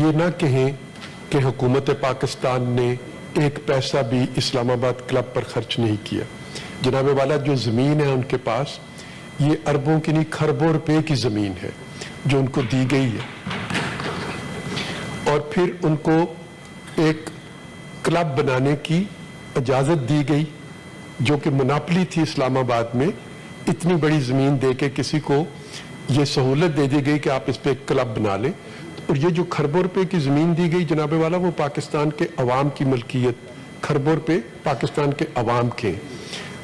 یہ نہ کہیں کہ حکومت پاکستان نے ایک پیسہ بھی اسلام آباد کلب پر خرچ نہیں کیا. جناب والا جو زمین ہے ان کے پاس یہ اربوں کی نہیں کھربوں روپے کی زمین ہے جو ان کو دی گئی ہے, اور پھر ان کو ایک کلب بنانے کی اجازت دی گئی جو کہ مناپلی تھی اسلام آباد میں. اتنی بڑی زمین دے کے کسی کو یہ سہولت دے دی گئی کہ آپ اس پہ ایک کلب بنا لیں, اور یہ جو کھربوں روپے کی زمین دی گئی جناب والا وہ پاکستان کے عوام کی ملکیت, کھربوں روپے پاکستان کے عوام کے,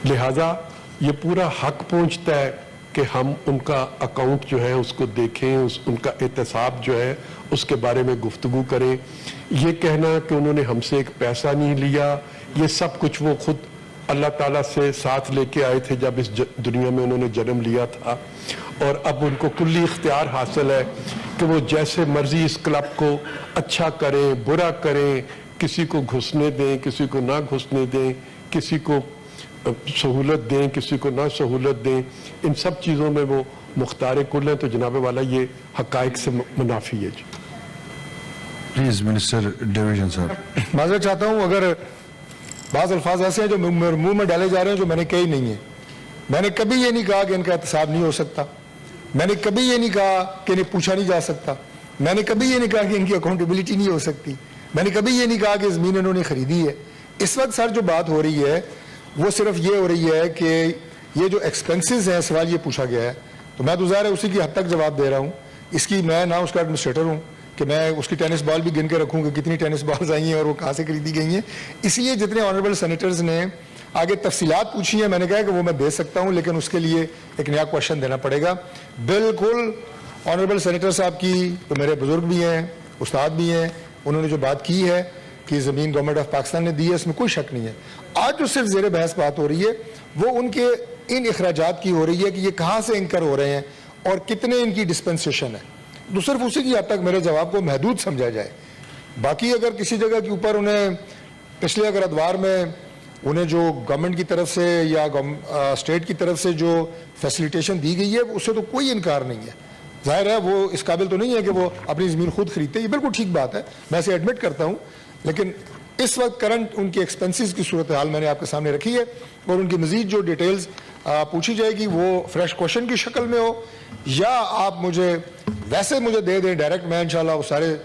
لہٰذا یہ پورا حق پہنچتا ہے کہ ہم ان کا اکاؤنٹ جو ہے اس کو دیکھیں, ان کا احتساب جو ہے اس کے بارے میں گفتگو کریں. یہ کہنا کہ انہوں نے ہم سے ایک پیسہ نہیں لیا, یہ سب کچھ وہ خود اللہ تعالیٰ سے ساتھ لے کے آئے تھے جب اس دنیا میں انہوں نے جنم لیا تھا, اور اب ان کو کلی اختیار حاصل ہے کہ وہ جیسے مرضی اس کلب کو اچھا کریں برا کریں, کسی کو گھسنے دیں کسی کو نہ گھسنے دیں, کسی کو سہولت دیں کسی کو نہ سہولت دیں, ان سب چیزوں میں وہ مختار کل ہیں. تو جناب والا یہ حقائق سے منافی ہے. جی پلیز منسٹر ڈویژن صاحب. معذرت چاہتا ہوں اگر بعض الفاظ ایسے ہیں جو منہ میں ڈالے جا رہے ہیں جو میں نے کہی نہیں ہے. میں نے کبھی یہ نہیں کہا کہ ان کا احتساب نہیں ہو سکتا, میں نے کبھی یہ نہیں کہا کہ انہیں پوچھا نہیں جا سکتا, میں نے کبھی یہ نہیں کہا کہ ان کی اکاؤنٹیبلٹی نہیں ہو سکتی, میں نے کبھی یہ نہیں کہا کہ زمین انہوں نے خریدی ہے. اس وقت سر جو بات ہو رہی ہے وہ صرف یہ ہو رہی ہے کہ یہ جو ایکسپنسز ہیں, سوال یہ پوچھا گیا ہے تو میں تو ظاہر ہے اسی کی حد تک جواب دے رہا ہوں. اس کی میں نہ اس کا ایڈمنسٹریٹر ہوں کہ میں اس کی ٹینس بال بھی گن کے رکھوں کہ کتنی ٹینس بالز آئی ہیں اور وہ کہاں سے خریدی گئی ہیں. اسی لیے جتنے آنریبل سینیٹرز نے آگے تفصیلات پوچھی ہیں میں نے کہا کہ وہ میں دے سکتا ہوں, لیکن اس کے لیے ایک نیا کوشچن دینا پڑے گا. بالکل آنریبل سینیٹر صاحب کی تو میرے بزرگ بھی ہیں, استاد بھی ہیں, انہوں نے جو بات کی ہے کہ زمین گورنمنٹ آف پاکستان نے دی ہے اس میں کوئی شک نہیں ہے. آج جو صرف زیر بحث بات ہو رہی ہے وہ ان کے ان اخراجات کی ہو رہی ہے کہ یہ کہاں سے انکر ہو رہے ہیں اور کتنے ان کی ڈسپنسیشن ہے. تو صرف اسی کی حد تک میرے جواب کو محدود سمجھا جائے. باقی اگر کسی جگہ کے اوپر انہیں پچھلے اگر ادوار میں انہیں جو گورنمنٹ کی طرف سے یا اسٹیٹ کی طرف سے جو فیسیلیٹیشن دی گئی ہے اس سے تو کوئی انکار نہیں ہے. ظاہر ہے وہ اس قابل تو نہیں ہے کہ وہ اپنی زمین خود خریدتے, یہ بالکل ٹھیک بات ہے, میں اسے ایڈمٹ کرتا ہوں. لیکن اس وقت کرنٹ ان کے ایکسپنسز کی صورتحال میں نے آپ کے سامنے رکھی ہے, اور ان کی مزید جو ڈیٹیلز پوچھی جائے گی وہ فریش کوشچن کی شکل میں ہو یا آپ مجھے ویسے مجھے دے دیں ڈائریکٹ. میں انشاءاللہ وہ سارے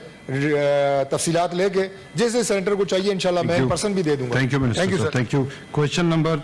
تفصیلات لے کے جیسے سینٹر کو چاہیے انشاءاللہ میں پرسن بھی دے دوں گا. Thank you minister, thank you. Question number